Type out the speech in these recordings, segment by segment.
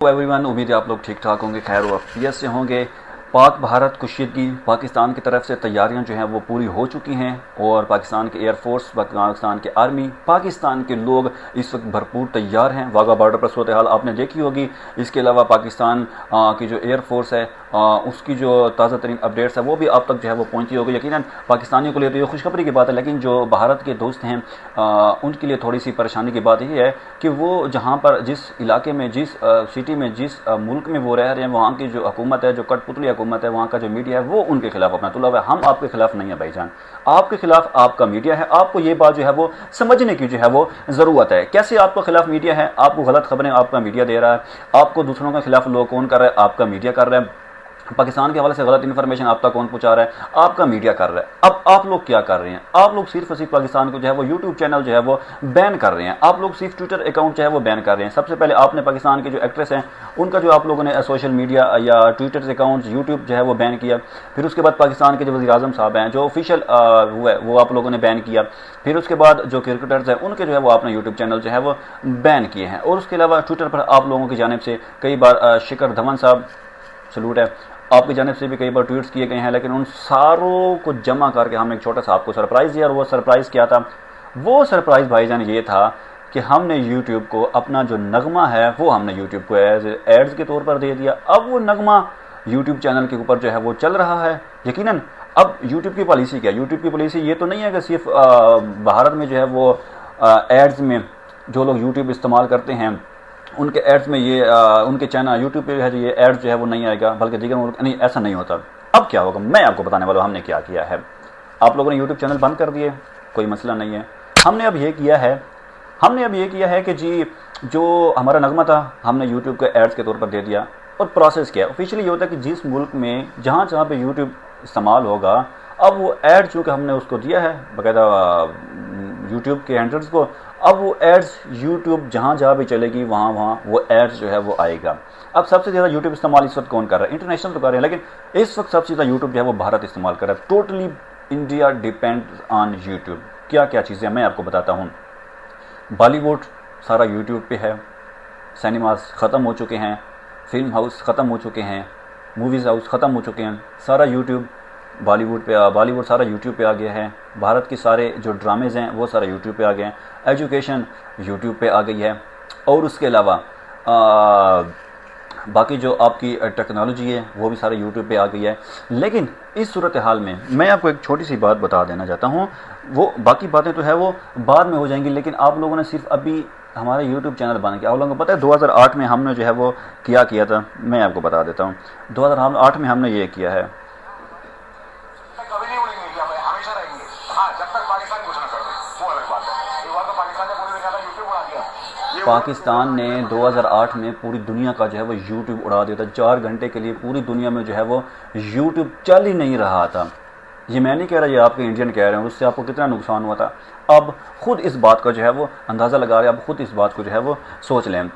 Everyone, उम्मीद है आप लोग ठीक ठाक होंगे, खैर वाफियत से होंगे। पाक भारत कुशीदगी पाकिस्तान की तरफ से तैयारियां जो हैं वो पूरी हो चुकी हैं और पाकिस्तान के एयरफोर्स, पाकिस्तान के आर्मी, पाकिस्तान के लोग इस वक्त भरपूर तैयार हैं। वाघा बॉर्डर पर सूरत हाल आपने देखी होगी। इसके अलावा पाकिस्तान की जो एयरफोर्स है उसकी जो ताज़ा तरीन अपडेट्स है वो भी आप तक जो है वो पहुंची होगी। यकीनन पाकिस्तानियों के लिए तो ये खुशखबरी की बात है, लेकिन जो भारत के दोस्त हैं उनके लिए थोड़ी सी परेशानी की बात यही है कि वो जहाँ पर जिस इलाके में, जिस सिटी में, जिस मुल्क में वो रह रहे हैं, वहाँ की जो हुकूमत है, जो कठपुतली हुकूमत है, वहाँ का जो मीडिया है वो उनके खिलाफ अपना तुला हुआ है। हम आपके खिलाफ नहीं है भाईजान, आपके खिलाफ आपका मीडिया है। आपको ये बात जो है वो समझने की जो है वो ज़रूरत है। कैसे आपके खिलाफ मीडिया है? आपको गलत खबरें आपका मीडिया दे रहा है, आपको दूसरों के खिलाफ लोग कौन कर रहा है? आपका मीडिया कर रहा है। पाकिस्तान के हवाले से गलत इन्फॉर्मेशन आप तक कौन पहुंचा रहा है? आपका मीडिया कर रहा है। अब आप लोग क्या कर रहे हैं? आप लोग सिर्फ और सिर्फ पाकिस्तान को जो है वो यूट्यूब चैनल जो है वो बैन कर रहे हैं। आप लोग सिर्फ ट्विटर अकाउंट जो है वो बैन कर रहे हैं। सबसे पहले आपने पाकिस्तान के जो एक्ट्रेस हैं उनका जो आप लोगों ने सोशल मीडिया या ट्विटर अकाउंट, यूट्यूब जो है वो बैन किया। फिर उसके बाद पाकिस्तान के जो वज़ीर आज़म साहब हैं, जो ऑफिशियल हुआ है वो आप लोगों ने बैन किया। फिर उसके बाद जो क्रिकेटर्स हैं उनके जो है वो आपने यूट्यूब चैनल जो है वो बैन किए हैं। और उसके अलावा ट्विटर पर आप लोगों की जानिब से कई बार शिखर धवन साहब, सलूट है, आपकी जानिब से भी कई बार ट्वीट्स किए गए हैं, लेकिन उन सारों को जमा करके हमने एक छोटा सा आपको सरप्राइज़ दिया। और वो सरप्राइज़ क्या था? वो सरप्राइज़ भाईजान ये था कि हमने यूट्यूब को अपना जो नगमा है वो हमने यूट्यूब को एड्स के तौर पर दे दिया। अब वो नगमा यूट्यूब चैनल के ऊपर जो है वो चल रहा है। यकीनन अब यूट्यूब की पॉलिसी क्या है? यूट्यूब की पॉलिसी ये तो नहीं है कि सिर्फ भारत में जो है वो एड्स में जो लोग यूट्यूब इस्तेमाल करते हैं उनके एड्स में ये उनके चैनल यूट्यूब पे है जो ये एड्स जो है वो नहीं आएगा, बल्कि दीगर मुल्क नहीं, ऐसा नहीं होता। अब क्या होगा मैं आपको बताने वाला हूँ हमने क्या किया है। आप लोगों ने यूट्यूब चैनल बंद कर दिए, कोई मसला नहीं है। हमने अब ये किया है कि जी जो हमारा नगमा था हमने यूट्यूब के एड्स के तौर पर दे दिया। और प्रोसेस क्या है? ऑफिशियली ये होता है कि जिस मुल्क में जहाँ जहाँ पर यूट्यूब इस्तेमाल होगा, अब वो एड चूँकि हमने उसको दिया है बाकायदा यूट्यूब के हैंडल्स को, अब वो एड्स यूट्यूब जहाँ जहाँ भी चलेगी वहाँ वहाँ वो एड्स जो है वो आएगा। अब सबसे ज़्यादा यूट्यूब इस्तेमाल इस वक्त कौन कर रहा है? इंटरनेशनल तो कर रहे हैं, लेकिन इस वक्त सबसे ज़्यादा यूट्यूब जो है वो भारत इस्तेमाल कर रहा है। Totally India depends on YouTube. क्या क्या चीज़ें मैं आपको बताता हूँ। बॉलीवुड सारा यूट्यूब पे है, सिनेमास ख़त्म हो चुके हैं, फिल्म हाउस ख़त्म हो चुके हैं, मूवीज़ हाउस ख़त्म हो चुके हैं, सारा यूट्यूब बॉलीवुड सारा यूट्यूब पे आ गया है। भारत के सारे जो ड्रामेज़ हैं वो सारा यूट्यूब पे आ गए हैं। एजुकेशन यूट्यूब पे आ गई है। और उसके अलावा बाकी जो आपकी टेक्नोलॉजी है वो भी सारे यूट्यूब पे आ गई है। लेकिन इस सूरत हाल में मैं आपको एक छोटी सी बात बता देना चाहता हूँ। वो बाकी बातें तो है वो बाद में हो जाएंगी, लेकिन आप लोगों ने सिर्फ अभी हमारा यूट्यूब चैनल बंद किया। आप लोगों को पता है 2008 में हमने जो है वो किया था। मैं आपको बता देता हूँ 2008 में हमने ये किया है। पाकिस्तान ने 2008 में पूरी दुनिया का जो है वो यूट्यूब उड़ा दिया था। 4 घंटे के लिए पूरी दुनिया में जो है वो यूट्यूब चल ही नहीं रहा था। ये मैं नहीं कह रहा, ये आपके इंडियन कह रहे हैं। उससे आपको कितना नुकसान हुआ था अब खुद इस बात का जो है वो अंदाज़ा लगा रहे हैं। अब खुद इस बात को जो है वो सोच लें।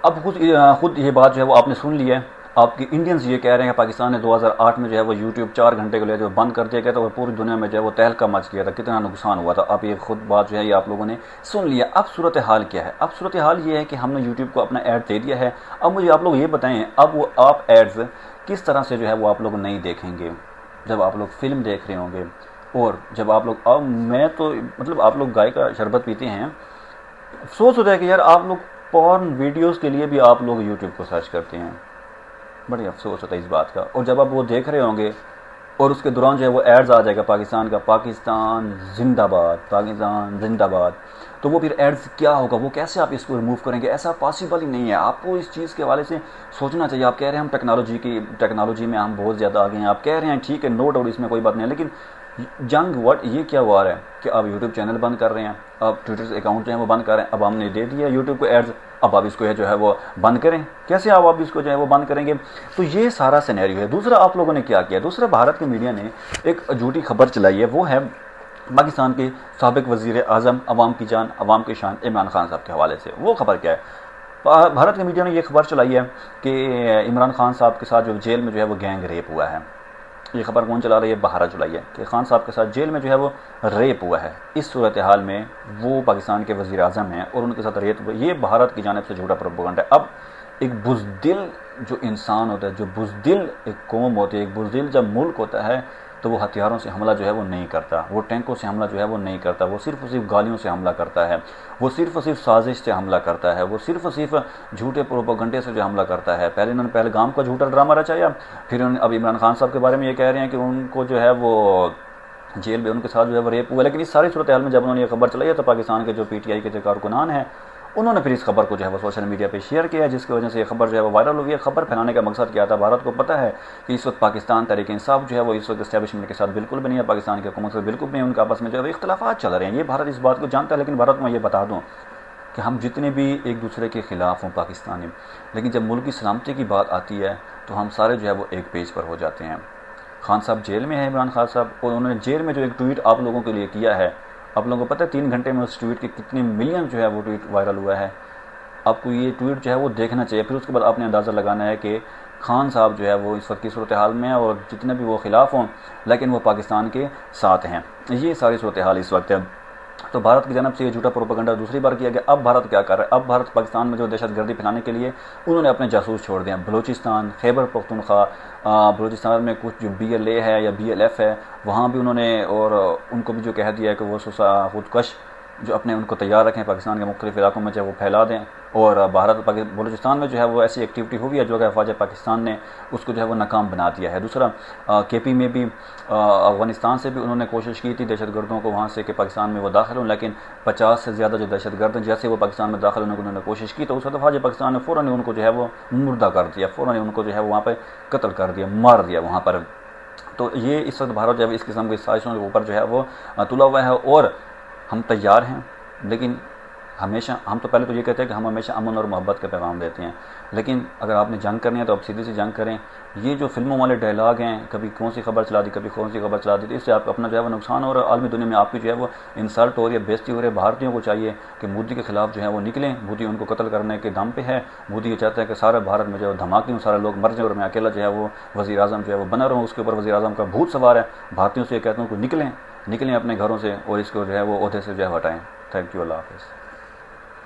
अब खुद ये बात जो है वो आपने सुन ली है। आपकी इंडियंस ये कह रहे हैं कि पाकिस्तान ने 2008 में जो है वो यूट्यूब 4 घंटे के लिए जो बंद कर दिया गया था और पूरी दुनिया में जो है वो तहलका मच गया था, कितना नुकसान हुआ था। अब ये खुद बात जो है ये आप लोगों ने सुन लिया। अब सूरत हाल क्या है? अब सूरत हाल ये है कि हमने यूट्यूब को अपना ऐड दे दिया है। अब मुझे आप लोग ये बताएं, अब वो आप एड्स किस तरह से जो है वो आप लोग नहीं देखेंगे जब आप लोग फिल्म देख रहे होंगे। और जब आप लोग, अब मैं तो मतलब आप लोग गाय का शरबत पीते हैं, अफसोस होता है कि यार आप लोग पॉर्न वीडियोज़ के लिए भी आप लोग यूट्यूब को सर्च करते हैं। बड़ी अफसोस होता है इस बात का। और जब आप वो देख रहे होंगे और उसके दौरान जो है वो एड्स आ जाएगा पाकिस्तान का, पाकिस्तान जिंदाबाद, पाकिस्तान जिंदाबाद, तो वो फिर एड्स क्या होगा? वो कैसे आप इसको रिमूव करेंगे? ऐसा पॉसिबल ही नहीं है। आपको इस चीज़ के हवाले से सोचना चाहिए। आप कह रहे हैं हम टेक्नोलॉजी में हम बहुत ज़्यादा आगे हैं, आप कह रहे हैं ठीक है, नो डाउट, इसमें कोई बात नहीं है, लेकिन जंग वर्ड ये क्या हुआ है कि आप यूट्यूब चैनल बंद कर रहे हैं, आप ट्विटर अकाउंट जो है वो बंद कर रहे हैं। अब हमने दे दिया यूट्यूब को एड्स, अब आप इसको जो है वो बंद करें। कैसे आप इसको जो है वो बंद करेंगे? तो ये सारा सिनेरियो है। दूसरा आप लोगों ने क्या किया? दूसरा भारत के मीडिया ने एक झूठी खबर चलाई है। वो है पाकिस्तान के साबिक वज़ीर आज़म, अवाम की जान अवाम की शान, इमरान खान साहब के हवाले से। वो खबर क्या है? भारत के मीडिया ने यह खबर चलाई है कि इमरान खान साहब के साथ जो जेल में जो है वो गैंग रेप हुआ है। ये खबर कौन चला रही है? भारत चलाई है कि खान साहब के साथ जेल में जो है वो रेप हुआ है। इस सूरत हाल में वो पाकिस्तान के वज़ीर आज़म हैं और उनके साथ रेप हुआ। ये भारत की जानिब से झूठा प्रोपेगेंडा है। अब एक बुज़दिल जो इंसान होता है, जो बुज़दिल एक कौम होती है, एक बुज़दिल जब मुल्क होता है तो वो हथियारों से हमला जो है वो नहीं करता, वो टैंकों से हमला जो है वो नहीं करता, वो सिर्फ और सिर्फ गालियों से हमला करता है, वो सिर्फ और सिर्फ साजिश से हमला करता है, वो सिर्फ और सिर्फ झूठे प्रोपेगेंडे से जो हमला करता है। पहले इन्होंने पहलगाम का झूठा ड्रामा रचाया, फिर अब इमरान खान साहब के बारे में ये कह रहे हैं कि उनको जो है वो जेल में उनके साथ जो है वो रेप हुआ। लेकिन इस सारी सूरत हाल में जब उन्होंने ये खबर चलाई है तो पाकिस्तान के जो PTI के जो कारकुनान हैं उन्होंने फिर इस खबर को जो है वो सोशल मीडिया पे शेयर किया, जिसकी वजह से ये खबर जो है वो वायरल हुई है। खबर फैलाने का मकसद क्या था? भारत को पता है कि इस वक्त पाकिस्तान तहरीक इंसाफ जो है वो इस वक्त एस्टैब्लिशमेंट के साथ बिल्कुल भी नहीं है, पाकिस्तान की हुकूमत से बिल्कुल भी नहीं, उनके आपस में जो है इख्तलाफात चल रहे हैं। ये भारत इस बात को जानता है। लेकिन भारत को मैं ये बता दूँ कि हम जितने भी एक दूसरे के खिलाफ हों पाकिस्तानी, लेकिन जब मुल्क की सलामती की बात आती है तो हम सारे जो है वो एक पेज पर हो जाते हैं। खान साहब जेल में है, इमरान खान साहब, और उन्होंने जेल में जो एक ट्वीट आप लोगों के लिए किया है, आप लोगों को पता है 3 घंटे में उस ट्वीट के कितने मिलियन जो है वो ट्वीट वायरल हुआ है। आपको ये ट्वीट जो है वो देखना चाहिए, फिर उसके बाद आपने अंदाज़ा लगाना है कि खान साहब जो है वो इस वक्त की सूरत हाल में है और जितने भी वो खिलाफ हों लेकिन वो पाकिस्तान के साथ हैं। ये सारी सूरत हाल इस वक्त है। तो भारत की जानब से ये झूठा प्रोपेगेंडा दूसरी बार किया गया। अब भारत क्या कर रहा है? अब भारत पाकिस्तान में जो दहशतगर्दी फैलाने के लिए उन्होंने अपने जासूस छोड़ दिए। बलूचिस्तान, खैबर पख्तूनख्वा, बलूचिस्तान में कुछ जो BLA है या BLF है वहाँ भी उन्होंने, और उनको भी जो कह दिया है कि वो खुदकश जो अपने उनको तैयार रखें, पाकिस्तान के मुख्तलिफ इलाकों में चाहे वो फैला दें। और भारत बलूचिस्तान में जो है वो ऐसी एक्टिविटी हुई है जो कि अफवाज पाकिस्तान ने उसको जो है वो नाकाम बना दिया है। दूसरा KP में भी अफगानिस्तान से भी उन्होंने कोशिश की थी दहशतगर्दों को वहाँ से कि पाकिस्तान में वो दाखिल हों, लेकिन 50 से ज़्यादा जो दहशतगर्द हैं जैसे वो पाकिस्तान में दाखिल होने की उन्होंने कोशिश की तो उस वक्त अफवाज पाकिस्तान ने फ़ौरन उनको जो है वो मुर्दा कर दिया, फ़ौरन उनको जो है वहाँ पर कत्ल कर दिया, मार दिया वहाँ पर। तो ये इस वक्त भारत जो है इस किस्म की साजिशों के ऊपर जो है वो तुला हुआ है और हम तैयार हैं। लेकिन हमेशा हम तो पहले तो ये कहते हैं कि हम हमेशा अमन और मोहब्बत के पैगाम देते हैं, लेकिन अगर आपने जंग करनी है तो आप सीधी सी जंग करें। ये जो फिल्मों वाले डायलॉग हैं, कभी कौन सी खबर चला दी, कभी कौन सी खबर चला दी, तो इससे आप अपना जो है वो नुकसान और आलमी दुनिया में आपकी जो है वो इंसल्ट हो रही है, बेइज्जती हो रही है। भारतीयों को चाहिए कि मोदी के खिलाफ जो है वो निकलें। मोदी उनको कत्ल करने के दम पे है। मोदी ये चाहता है कि सारे भारत में जो है धमाके, सारे लोग मर जाए और मैं अकेला जो है वो वज़ीर आज़म जो है वो बना रहूँ, उसके ऊपर वज़ीर आज़म का भूत सवार है। भारतीयों से ये कहता हूँ कि निकलें अपने घरों से और इसको जो है वो ओहदे से जो है हटाएँ। थैंक यू, अल्लाह हाफ़िज़।